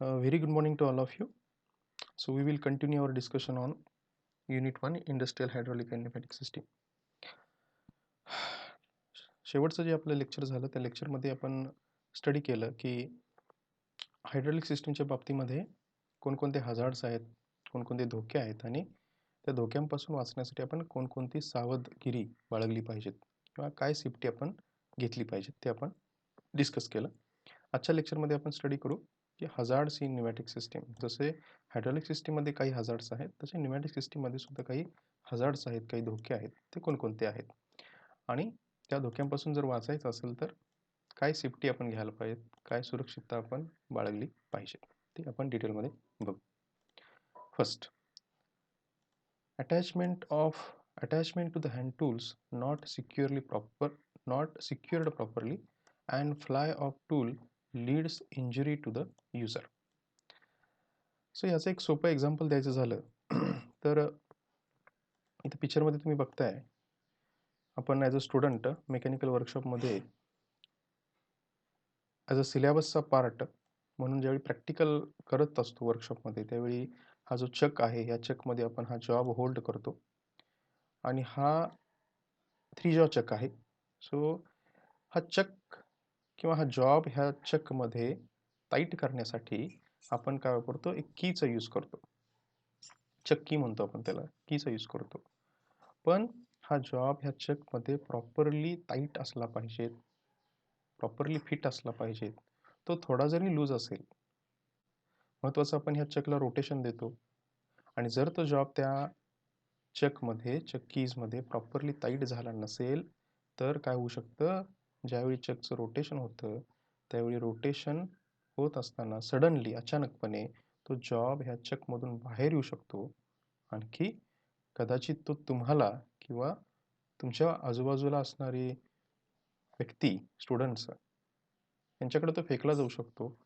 Very good morning to all of you. So we will continue our discussion on Unit 1 Industrial Hydraulic and Pneumatic System. शेवटचं जे आपलं lecture झालं त्या लेक्चरमध्ये आपण स्टडी केलं की हायड्रॉलिक सिस्टीमच्या बाबतीमध्ये कोणकोणते हजार्ड्स आहेत, कोणकोणते धोके आहेत आणि त्या धोक्यांपासून वाचण्यासाठी आपण कोणकोणती सावधगिरी बाळगली पाहिजेत किंवा काय सेफ्टी आपण घेतली पाहिजे ते आपण डिस्कस केलं. आजच्या लेक्चरमध्ये आपण स्टडी करू की हजार्ड्स इन न्यूमॅटिक सिस्टीम. जसे हायड्रॉलिक सिस्टीममध्ये काही हजार्ड्स आहेत तसे न्यूमॅटिक सिस्टीममध्ये सुद्धा काही हजार्ड्स आहेत, काही धोके आहेत. ते कोणकोणते आहेत आणि त्या धोक्यांपासून जर वाचायचं असेल तर काय सेफ्टी आपण घ्यायला पाहिजे, काय सुरक्षितता आपण बाळगली पाहिजे ते आपण डिटेलमध्ये बघू. First, attachment to the hand tools not secured properly and fly of tool leads injury to the user. So याचं एक सोपं एक्झाम्पल द्यायचं झालं तर इथं पिक्चरमध्ये तुम्ही बघताय आपण ॲज अ स्टुडंट मेकॅनिकल वर्कशॉपमध्ये ॲज अ सिलेबसचा पार्ट म्हणून ज्यावेळी प्रॅक्टिकल करत असतो वर्कशॉपमध्ये त्यावेळी हा जो चक आहे या चकमध्ये आपण हा जॉब होल्ड करतो आणि हा 3 जॉ चक आहे. सो हा चक किंवा हा जॉब ह्या चकमध्ये टाईट करण्यासाठी आपण काय वापरतो, एक कीचा यूज करतो. चक्की म्हणतो आपण त्याला, कीचा यूज करतो. पण हा जॉब ह्या चकमध्ये प्रॉपरली टाईट असला पाहिजे, प्रॉपरली फिट असला पाहिजे. तो थोडा जरी लूज असेल, महत्त्वाचं आपण ह्या चकला रोटेशन देतो आणि जर तो जॉब त्या चकमध्ये कीजमध्ये प्रॉपरली टाईट झाला नसेल तर काय होऊ शकतं, ज्यावेळी चकचं रोटेशन होतं त्यावेळी रोटेशन होत असताना सडनली अचानकपणे तो जॉब ह्या चकमधून बाहेर येऊ शकतो. आणखी कदाचित तो तुम्हाला किंवा तुमच्या आजूबाजूला असणारी व्यक्ती, स्टुडंट्स यांच्याकडे तो फेकला जाऊ शकतो.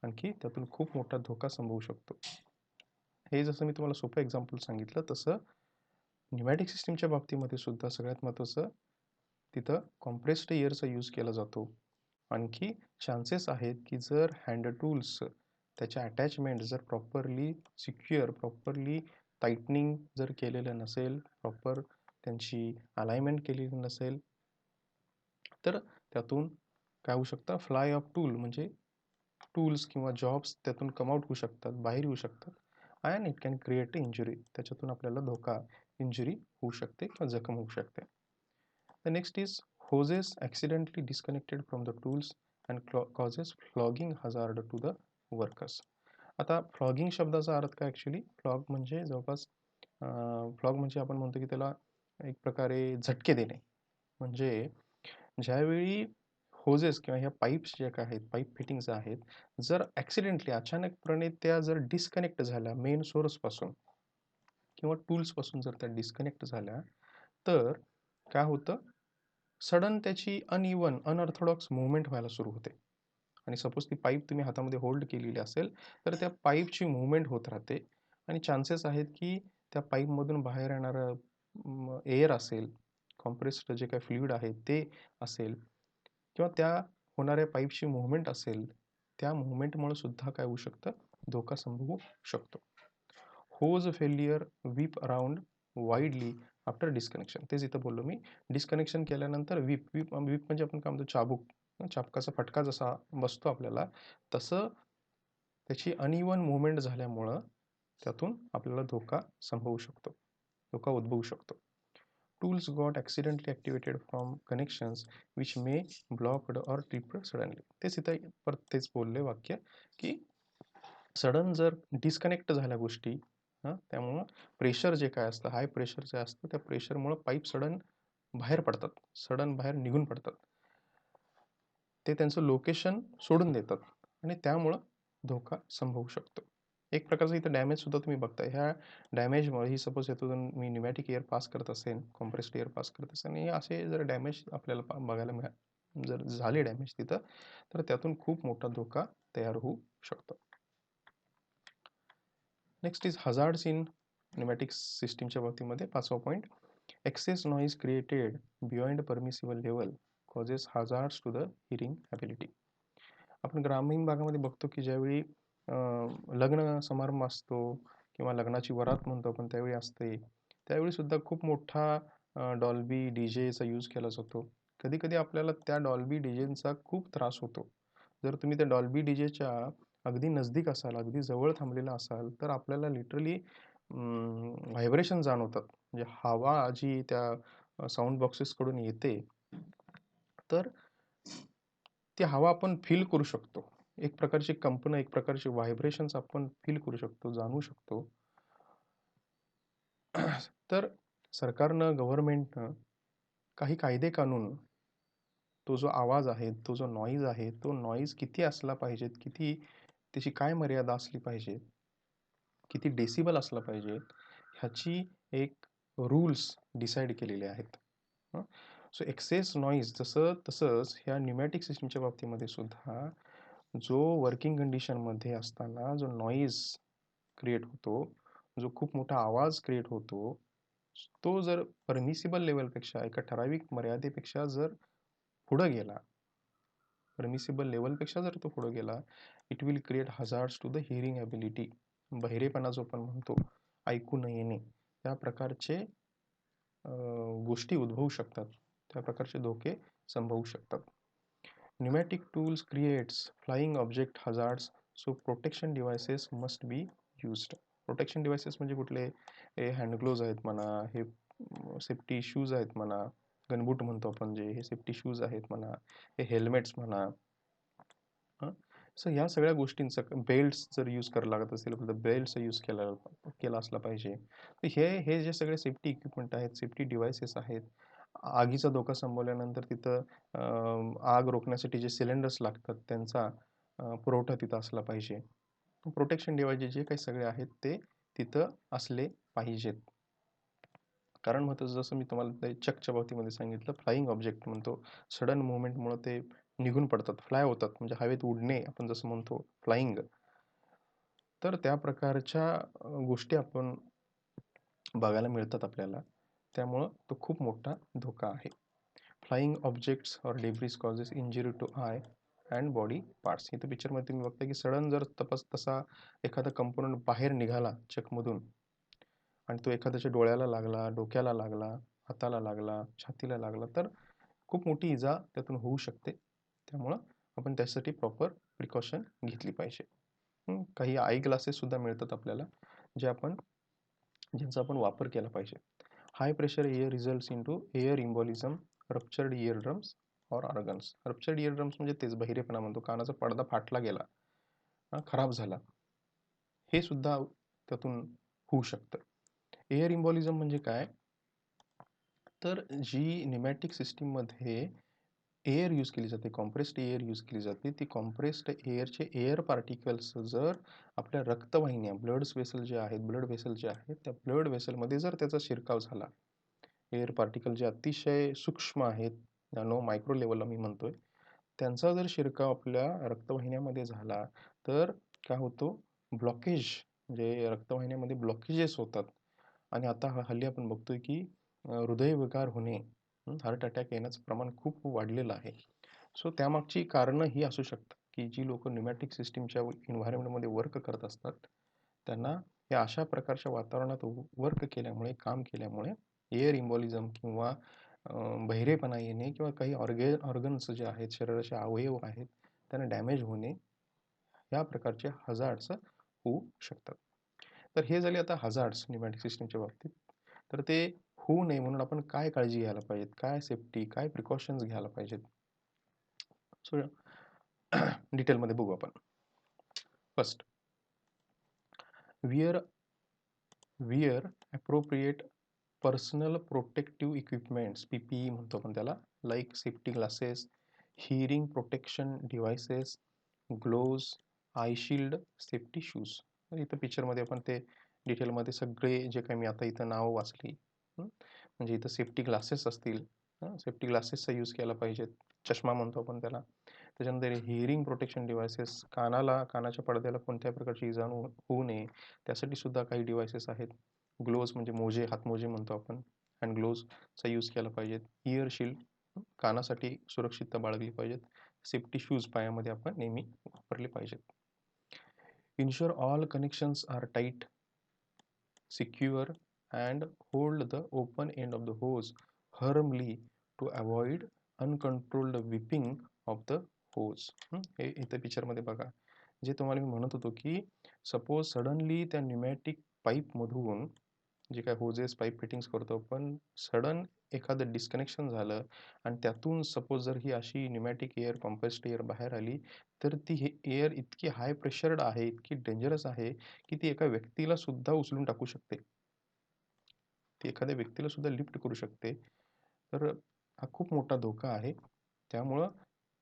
आणखी त्यातून खूप मोठा धोका संभवू शकतो. हे जसं मी तुम्हाला सोपं एक्झाम्पल सांगितलं तसं न्यूमॅटिक सिस्टीमच्या बाबतीमध्ये सुद्धा सगळ्यात महत्त्वाचं तिथं कॉम्प्रेस्ड एअरचा यूज केला जातो. आणखी चान्सेस आहेत की जर हँड टूल्स त्याच्या अटॅचमेंट जर प्रॉपरली सिक्युअर, प्रॉपरली टाईटनिंग जर केलेलं नसेल, प्रॉपर त्यांची अलाइनमेंट केलेली नसेल तर त्यातून काय होऊ शकतं, फ्लाय ऑफ टूल म्हणजे टूल्स किंवा जॉब्स त्यातून कमआउट होऊ शकतात, बाहेर येऊ शकतात and it can create injury. त्याच्यातून आपल्याला धोका, इंजुरी होऊ शकते किंवा जखम होऊ शकते. The next is hoses accidentally disconnected from the tools and causes flogging hazard to the workers. आता फ्लॉगिंग शब्दाचा अर्थ काय ॲक्च्युली, फ्लॉग म्हणजे जवळपास फ्लॉग म्हणजे आपण म्हणतो की त्याला एक प्रकारे झटके देणे. म्हणजे ज्यावेळी होजेस किंवा ह्या पाईप्स ज्या काय आहेत, पाईप फिटिंग्स आहेत, जर ॲक्सिडेंटली अचानकपणे त्या जर डिस्कनेक्ट झाल्या मेन सोर्सपासून किंवा टूल्सपासून जर त्या डिस्कनेक्ट झाल्या तर काय होतं, सडन त्याची अनऑर्थोडॉक्स मुवमेंट व्हायला सुरू होते. आणि सपोज ती पाईप तुम्ही हातामध्ये होल्ड केलेली असेल तर त्या पाईपची मुवमेंट होत राहते आणि चान्सेस आहेत की त्या पाईपमधून बाहेर येणारं एअर असेल, कॉम्प्रेस्ड जे काही फ्लुइड आहे ते असेल किंवा त्या होणाऱ्या पाईपची मुवमेंट असेल, त्या मुवमेंटमुळे सुद्धा काय होऊ शकतं, धोका संभवू शकतो. Hose failure whip around widely after disconnection. तेच इथं बोललो मी, डिस्कनेक्शन केल्यानंतर व्हीप म्हणजे आपण काय म्हणतो, चाबूक, चाबकाचा फटका जसा बसतो आपल्याला तसं त्याची अनइवन मुवमेंट झाल्यामुळं त्यातून आपल्याला धोका संभवू शकतो, धोका उद्भवू शकतो. Tools got accidentally activated from connections which may blocked or tripped suddenly. तेच इथं परत तेच बोलले वाक्य की सडन जर डिस्कनेक्ट झाल्या गोष्टी, त्यामुळं प्रेशर जे काय असतं, हाय प्रेशर जे असतं त्या प्रेशरमुळं पाईप सडन बाहेर पडतात, सडन बाहेर निघून पडतात. ते त्यांचं लोकेशन सोडून देतात आणि त्यामुळं धोका संभवू शकतो. एक प्रकारचं इथं डॅमेज सुद्धा तुम्ही बघताय. ह्या डॅमेजमुळे ही सपोज यातून मी न्यूमॅटिक एअर पास करत असेल, कॉम्प्रेस्ड एअर पास करत असेल आणि असे जर डॅमेज आपल्याला बघायला जर झाले डॅमेज तिथं तर त्यातून खूप मोठा धोका तयार होऊ शकतो. Next is hazards in pneumatic सिस्टीमच्या बाबतीमध्ये 5वा point, excess noise created beyond permissible level causes hazards to the hearing ability. आपण ग्रामीण भागामध्ये बघतो की ज्यावेळी लग्न समारंभ असतो किंवा लग्नाची वरात म्हणतो आपण त्यावेळी असते. त्यावेळी सुद्धा खूप मोठा डॉल्बी डीजेचा यूज केला जातो. कधी-कधी आपल्याला त्या डॉल्बी डीजेचा खूप त्रास होतो. जर तुम्ही त्या डॉल्बी डीजेच्या अगदी नजदीक असाल, अगदी जवळ थांबलेला असाल, तर आपल्याला लिटरली व्हायब्रेशन जाणवतात. म्हणजे हवा जी त्या साउंड बॉक्सेसकडून येते, तर ती हवा आपण फील करू शकतो. एक प्रकारची कंपनं, एक प्रकारचे व्हायब्रेशन्स आपण फील करू शकतो, जाणवू शकतो. तर सरकारनं, गव्हर्नमेंटनं काही कायदे कानून तो जो आवाज आहे, तो जो नॉईज आहे, तो नॉईज किती असला पाहिजे, किती त्याची काय मर्यादा असली पाहिजे, किती डेसिबल असला पाहिजे, ह्याची एक रूल्स डिसाईड केलेले आहेत. सो एक्सेस नॉईज तसंच ह्या न्यूमॅटिक सिस्टमच्या बाबतीमध्ये सुद्धा जो वर्किंग कंडिशनमध्ये असताना जो नॉईज क्रिएट होतो, जो खूप मोठा आवाज क्रिएट होतो, तो जर परमिसिबल लेवलपेक्षा एका ठराविक मर्यादेपेक्षा जर पुढं गेला, परमिसिबल लेवलपेक्षा जर तो पुढे गेला, it will create hazards to the hearing ability. बहिरेपणा जो आपण म्हणतो, ऐकू न येणे, त्या प्रकारचे गोष्टी उद्भवू शकतात. त्या प्रकारचे धोके संभवू शकतात. Pneumatic tools creates flying object hazards, so protection devices must be used. Protection devices म्हणजे कुठले? हे हँड ग्लोव्ज आहेत म्हणा, हे सेफ्टी शूज आहेत म्हणा, गनबूट म्हणतो आपण जे, हे सेफ्टी शूज आहेत म्हणा, हे हेल्मेट्स म्हणा. सो ह्या सगळ्या गोष्टींचं बेल्ट्स जर यूज करायला लागत असेल तर बेल्टचा यूज केला असला पाहिजे. तर हे जे सगळे सेफ्टी इक्विपमेंट आहेत, सेफ्टी डिव्हाइसेस आहेत, आगीचा धोका संभवल्यानंतर तिथं आग रोखण्यासाठी जे सिलेंडर्स लागतात त्यांचा पुरवठा तिथं असला पाहिजे. प्रोटेक्शन डिव्हाइसेस जे काही सगळे आहेत ते तिथं असले पाहिजेत. कारण मग जसं मी तुम्हाला ते चकच्या बाबतीमध्ये सांगितलं, फ्लाइंग ऑब्जेक्ट म्हणतो, सडन मुवमेंटमुळे ते निघून पडतात, फ्लाय होतात, म्हणजे हवेत उडणे आपण जसं म्हणतो फ्लाइंग. तर त्या प्रकारच्या गोष्टी आपण बघायला मिळतात आपल्याला. त्यामुळं तो खूप मोठा धोका आहे. फ्लाइंग ऑब्जेक्ट्स और debris causes injury to eye and body parts. इथं पिक्चरमध्ये तुम्ही बघता की सडन जर तसा एखादा कंपोनंट बाहेर निघाला चकमधून आणि तो एखाद्याच्या डोळ्याला लागला, डोक्याला लागला, हाताला लागला, छातीला लागला, तर खूप मोठी इजा त्यातून होऊ शकते. त्यामुळं आपण त्यासाठी प्रॉपर प्रिकॉशन घेतली पाहिजे. काही आय ग्लासेस सुद्धा मिळतात आपल्याला, ज्यांचा आपण वापर केला पाहिजे. High pressure air results into air embolism, ruptured ear drums और ऑर्गन्स. रप्चर्ड इयर ड्रम्स म्हणजे तेच बहिरेपणा म्हणतो, कानाचा पडदा फाटला गेला, खराब झाला, हे सुद्धा त्यातून होऊ शकतं. एअर इम्बॉलिझम म्हणजे काय? तर जी न्यूमॅटिक सिस्टीममध्ये एअर यूज केली जाते, कॉम्प्रेस्ड एअर यूज केली जाते, ती कॉम्प्रेस्ड एअरचे एअर पार्टिकल्स जर आपल्या रक्तवाहिन्या, ब्लड वेसल जे आहेत, त्या ब्लड वेसलमध्ये जर त्याचा शिरकाव झाला, एअर पार्टिकल जे अतिशय सूक्ष्म आहेत, नॅनो मायक्रो लेवलला मी म्हणतोय, त्यांचा जर शिरकाव आपल्या रक्तवाहिन्यामध्ये झाला, तर काय होतो? ब्लॉकेज, म्हणजे रक्तवाहिन्यामध्ये ब्लॉकेजेस होतात. आणि आता हल्ली आपण बघतोय की हृदयविकार होणे, हार्ट अटॅक येण्याचं प्रमाण खूप वाढलेलं आहे. सो त्यामागची कारणं ही असू शकतात की जी लोक न्यूमॅटिक सिस्टीमच्या एन्व्हायरमेंटमध्ये वर्क करत असतात, त्यांना या अशा प्रकारच्या वातावरणात वर्क केल्यामुळे, काम केल्यामुळे एअर इम्बॉलिझम किंवा बहिरेपणा येणे किंवा काही ऑर्गन्स जे आहेत, शरीराचे अवयव आहेत, त्यांना डॅमेज होणे, या प्रकारचे हजार्ड्स होऊ शकतात. तर हे झाले आता हजार्ड्स न्यूमॅटिक सिस्टमच्या बाबतीत. तर ते होऊ नये म्हणून आपण काय काळजी घ्यायला पाहिजेत, काय सेफ्टी, काय प्रिकॉशन्स घ्यायला पाहिजेत, सो डिटेलमध्ये बघू आपण. First, where where appropriate personal protective equipments, PPE म्हणतो आपण त्याला, like safety glasses, hearing protection devices, gloves, I shield, safety shoes. इथं पिक्चरमध्ये आपण ते डिटेलमध्ये सगळे जे काही मी आता इथं नावं वाचली, म्हणजे इथं सेफ्टी ग्लासेस असतील, सेफ्टी ग्लासेसचा यूज केला पाहिजे, चष्मा म्हणतो आपण त्याला. त्याच्यानंतर हिअरिंग प्रोटेक्शन डिव्हाइसेस, कानाच्या पडद्याला कोणत्या प्रकारची इजा होऊ नये त्यासाठी सुद्धा काही डिव्हाइसेस आहेत. ग्लोव्ज म्हणजे मोजे, हातमोजे म्हणतो आपण, हँड ग्लोव्जचा यूज केला पाहिजे. इयर शिल्ड, कानासाठी सुरक्षितता बाळगली पाहिजेत. सेफ्टी शूज पायामध्ये आपण नेहमी वापरले पाहिजेत. Ensure all connections are tight, secure, and hold the open end of the hose firmly to avoid uncontrolled whipping of the hose. हे इथे पिक्चर मध्ये बघा, जे तुम्हाला मी म्हणत होतो की सपोज सडनली त्या न्यूमॅटिक पाईप मधून जे काय होजेस पाईप फिटिंग्स करतो पण सडन एखादं डिस्कनेक्शन झालं आणि त्यातून सपोज जर ही अशी न्यूमॅटिक एअर कॉम्प्रेस्ड एअर बाहेर आली तर ती हे एअर इतकी हाय प्रेशर्ड आहे, इतकी डेंजरस आहे की ती एका व्यक्तीला सुद्धा उचलून टाकू शकते. ती एखाद्या व्यक्तीला सुद्धा लिफ्ट करू शकते. तर हा खूप मोठा धोका आहे. त्यामुळं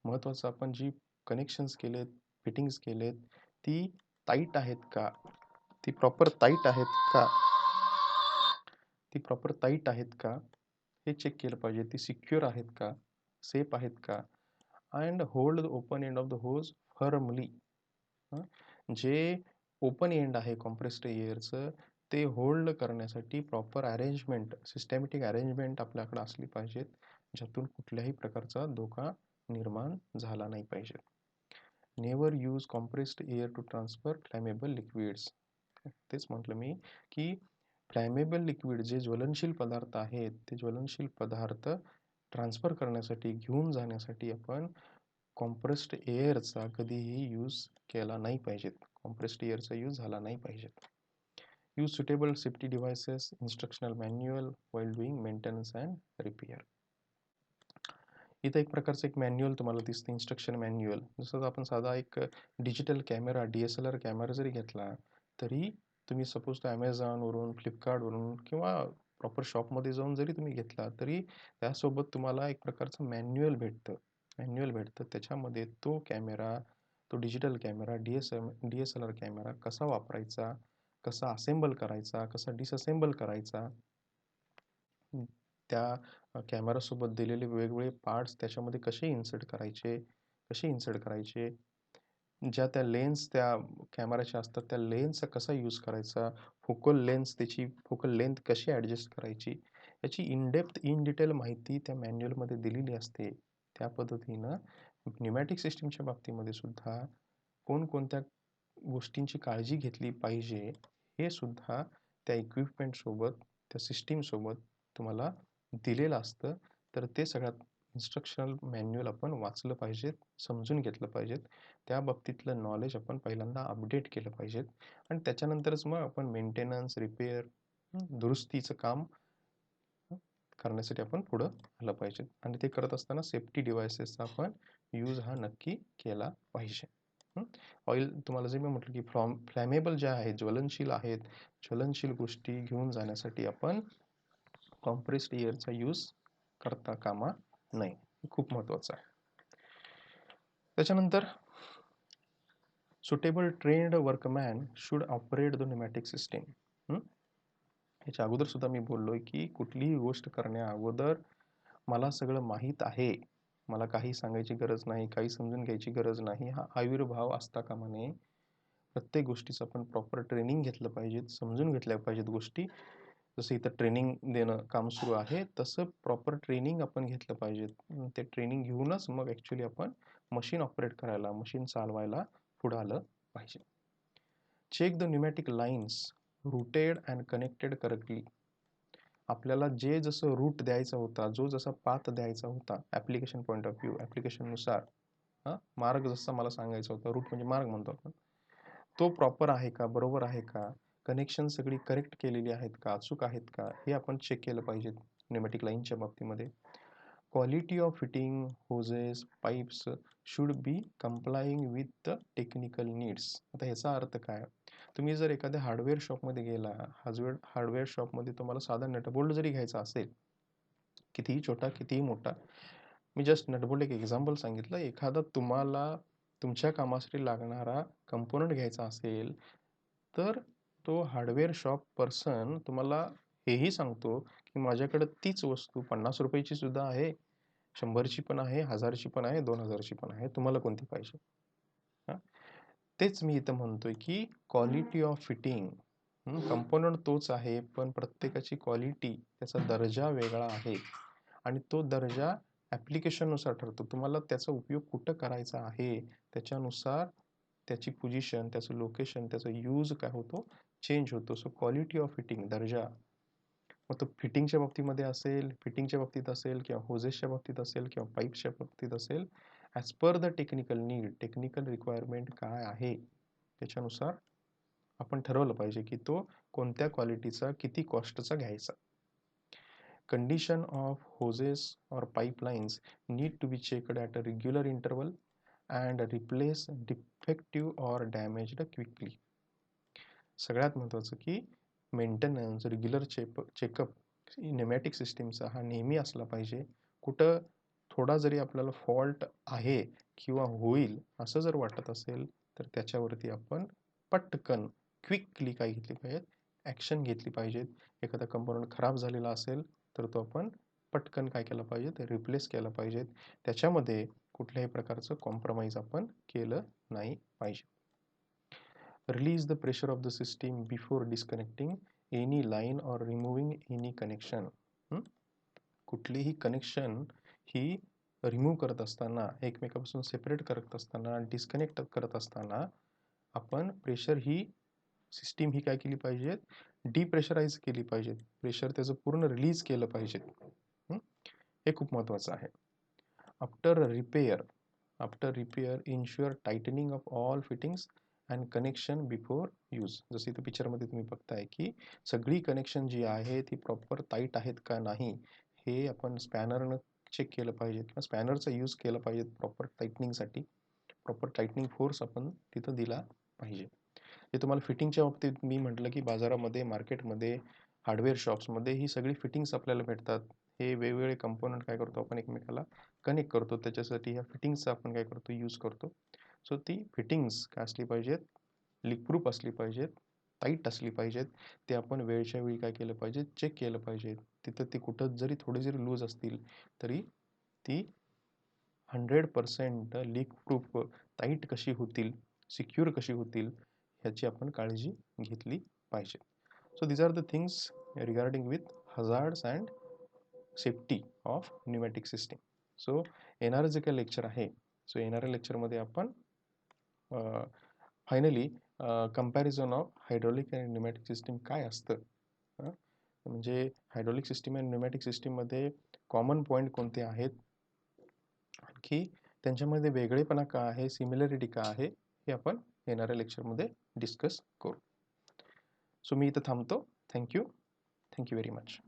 महत्त्वाचं आपण जी कनेक्शन्स केलेत, फिटिंग्स केलेत, ती टाईट आहेत का? ती प्रॉपर टाईट आहेत का? ती प्रॉपर टाईट आहेत का? हे चेक केलं पाहिजे. ती सिक्युअर आहेत का? सेफ आहेत का? And hold the open end of the hose firmly. जे ओपन एंड आहे कॉम्प्रेस्ड एअरचं ते होल्ड करण्यासाठी प्रॉपर अरेंजमेंट, सिस्टमॅटिक अरेंजमेंट आपल्याकडे असली पाहिजेत, ज्यातून कुठल्याही प्रकारचा धोका निर्माण झाला नाही पाहिजे. Never use compressed air to transfer flammable liquids. तेच म्हटलं मी की फ्लॅमेबल लिक्विड जे ज्वलनशील पदार्थ आहेत, ते ज्वलनशील पदार्थ ट्रान्सफर करण्यासाठी, घेऊन जाण्यासाठी आपण कॉम्प्रेस्ड एअरचा कधीही यूज केला नाही पाहिजेत. कॉम्प्रेस्ड एअरचा यूज झाला नाही पाहिजेत. Use suitable safety devices, instructional manual while doing maintenance and repair. इथं एक प्रकारचं एक मॅन्युअल तुम्हाला दिसतं, इन्स्ट्रक्शन मॅन्युअल. जसं आपण साधा एक डिजिटल कॅमेरा, DSLR कॅमेरा जरी घेतला तरी तुम्ही सपोज तो Amazonवरून, फ्लिपकार्टवरून किंवा प्रॉपर शॉपमध्ये जाऊन जरी तुम्ही घेतला तरी त्यासोबत तुम्हाला एक प्रकारचं मॅन्युअल भेटतं. त्याच्यामध्ये तो कॅमेरा, तो डिजिटल कॅमेरा, DSLR कॅमेरा कसा वापरायचा, कसा असेंबल करायचा, कसा डिसअसेंबल करायचा, त्या कॅमेरासोबत दिलेले वेगवेगळे पार्ट्स त्याच्यामध्ये कसे इन्सर्ट करायचे, ज्या त्या लेन्स त्या कॅमेराच्या असतात त्या लेन्सचा कसा यूज करायचा, फोकल लेन्स त्याची फोकल लेंथ कशी ॲडजस्ट करायची, याची इन डिटेल माहिती त्या मॅन्युअलमध्ये दिलेली असते. त्या पद्धतीनं न्यूमॅटिक सिस्टीमच्या बाबतीमध्ये सुद्धा कोणकोणत्या गोष्टींची काळजी घेतली पाहिजे हे सुद्धा त्या इक्विपमेंटसोबत, त्या सिस्टीमसोबत तुम्हाला दिलेलं असतं. तर ते सगळ्यात इन्स्ट्रक्शनल मॅन्युअल आपण वाचलं पाहिजेत, समजून घेतलं पाहिजेत. त्या बाबतीतलं नॉलेज आपण पहिल्यांदा अपडेट केलं पाहिजेत आणि त्याच्यानंतरच मग आपण मेंटेनन्स, रिपेअर, दुरुस्तीचं काम करण्यासाठी आपण पुढं आलं पाहिजे आणि ते करत असताना सेफ्टी डिव्हाइसेसचा आपण यूज हा नक्की केला पाहिजे. ऑइल तुम्हाला जे मी म्हटलं की फ्लॅमेबल ज्या आहेत, ज्वलनशील आहेत, ज्वलनशील गोष्टी घेऊन जाण्यासाठी आपण कॉम्प्रेस्ड एअरचा यूज करता कामा नये. खूप महत्वाचं आहे. त्याच्यानंतर suitable trained workman should operate the pneumatic system. याच्या अगोदर सुद्धा मी बोललोय की कुठलीही गोष्ट करण्या अगोदर मला सगळं माहीत आहे, मला काही सांगायची गरज नाही, काही समजून घ्यायची गरज नाही, हा आविर्भाव असता कामा नये. प्रत्येक गोष्टीचं आपण प्रॉपर ट्रेनिंग घेतलं पाहिजे, समजून घेतल्या पाहिजेत गोष्टी. जसं इथं ट्रेनिंग देणं काम सुरू आहे तसं प्रॉपर ट्रेनिंग आपण घेतलं पाहिजे. ते ट्रेनिंग घेऊनच मग ॲक्च्युली आपण मशीन ऑपरेट करायला, मशीन चालवायला पुढं आलं पाहिजे. Check the pneumatic lines routed and connected correctly. आपल्याला जे जसं रूट द्यायचा होता, जो जसा पाथ द्यायचा होता ॲप्लिकेशन पॉईंट ऑफ व्ह्यू, ॲप्लिकेशननुसार मार्ग जसा मला सांगायचा होता, रूट म्हणजे मार्ग म्हणतो आपण, तो प्रॉपर आहे का, बरोबर आहे का, कनेक्शन सगळी करेक्ट केलेली आहेत का, अचूक आहेत का, हे आपण चेक केलं पाहिजे न्यूमॅटिक लाईनच्या बाबतीमध्ये. Quality of fitting hoses pipes should be complying with the technical needs. आता ह्याचा अर्थ काय, तुम्ही जर एखाद्या हार्डवेअर शॉपमध्ये गेला, हार्डवेअर शॉपमध्ये तुम्हाला साधा नटबोल्ट जरी घ्यायचा असेल, कितीही छोटा कितीही मोठा, मी जस्ट नटबोल्ट एक एक्झाम्पल सांगितलं, एखादा तुम्हाला तुमच्या कामासाठी लागणारा कंपोनंट घ्यायचा असेल तर तो हार्डवेअर शॉप पर्सन तुम्हाला हेही सांगतो की माझ्याकडे तीच वस्तू 50 रुपयाची सुद्धा आहे, 100ची पण आहे, 1000ची पण आहे, 2000ची पण आहे, तुम्हाला कोणती पाहिजे. तेच मी इथं म्हणतोय की क्वालिटी ऑफ फिटिंग, कंपोनंट तोच आहे पण प्रत्येकाची क्वालिटी, त्याचा दर्जा वेगळा आहे आणि तो दर्जा ॲप्लिकेशननुसार ठरतो. तुम्हाला त्याचा उपयोग कुठं करायचा आहे त्याच्यानुसार त्याची पोझिशन, त्याचं लोकेशन, त्याचा यूज काय होतो, चेंज होतो. सो क्वालिटी ऑफ फिटिंग, दर्जा, मग तो फिटिंगच्या बाबतीमध्ये असेल, फिटिंगच्या बाबतीत असेल किंवा होजेसच्या बाबतीत असेल किंवा पाईप्सच्या बाबतीत असेल, as per the technical need, technical requirement काय आहे त्याच्यानुसार आपण ठरवलं पाहिजे की तो कोणत्या क्वालिटीचा, किती कॉस्टचा घ्यायचा. Condition of hoses or pipelines need to be checked at a regular interval and replace defective or damaged quickly. सगळ्यात महत्त्वाचं की मेंटेनन्स, रेग्युलर चेकअप न्यूमॅटिक सिस्टीमचा हा नेहमी असला पाहिजे. कुठं थोडा जरी आपल्याला फॉल्ट आहे किंवा होईल असं जर वाटत असेल तर त्याच्यावरती आपण पटकन क्विकली काय घेतली पाहिजेत, ॲक्शन घेतली पाहिजेत. एखादा कंपोनंट खराब झालेला असेल तर तो आपण पटकन काय केलं पाहिजे, ते रिप्लेस केलं पाहिजेत. त्याच्यामध्ये कुठल्याही प्रकारचं कॉम्प्रोमाइज आपण केलं नाही पाहिजे. Release the pressure of the system before disconnecting any line or removing any connection. कुठलीही कनेक्शन ही रिमूव्ह करत असताना, एकमेकापासून सेपरेट करत असताना, डिस्कनेक्ट करत असताना आपण प्रेशर ही सिस्टीम ही काय केली पाहिजे, डिप्रेशराइज केली पाहिजे. प्रेशर त्याचं पूर्ण रिलीज केलं पाहिजे. हे खूप महत्त्वाचं आहे. After repair ensure tightening of all fittings and connection before use. जसं इथं पिक्चरमध्ये तुम्ही बघताय की सगळी कनेक्शन जी आहे ती प्रॉपर टाईट आहेत का नाही हे आपण स्पॅनरनं चेक केलं पाहिजे किंवा स्पॅनरचा यूज केला पाहिजे प्रॉपर टाईटनिंगसाठी. प्रॉपर टाईटनिंग फोर्स आपण तिथं दिला पाहिजे. हे तुम्हाला फिटिंगच्या बाबतीत मी म्हटलं की बाजारामध्ये, मार्केटमध्ये, हार्डवेअर शॉप्समध्ये ही सगळी फिटिंग्स आपल्याला भेटतात. हे वेगवेगळे कंपोनंट काय करतो आपण एकमेकाला कनेक्ट करतो. त्याच्यासाठी ह्या फिटिंग्सचा आपण काय करतो, यूज करतो. सो ती फिटिंग्स काय असली पाहिजेत, लीक प्रूफ असली पाहिजेत, टाईट असली पाहिजेत. ते आपण वेळच्या वेळी काय केलं पाहिजे, चेक केलं पाहिजे. तिथं ती कुठं जरी थोडी जरी लूज असतील तरी ती 100% लीक प्रूफ, टाईट कशी होतील, सिक्युअर कशी होतील ह्याची आपण काळजी घेतली पाहिजे. So these are the things regarding with hazards and safety of pneumatic system. So येणारं जे काही लेक्चर आहे, सो येणाऱ्या लेक्चरमध्ये आपण finally comparison of hydraulic and pneumatic system काय असतं, म्हणजे हायड्रॉलिक सिस्टीम आणि न्यूमॅटिक सिस्टीममध्ये कॉमन पॉईंट कोणते आहेत, आणखी त्यांच्यामध्ये वेगळेपणा का आहे, सिमिलरिटी का आहे, हे आपण येणाऱ्या लेक्चरमध्ये डिस्कस करू. सो मी इथं थांबतो. Thank you very much.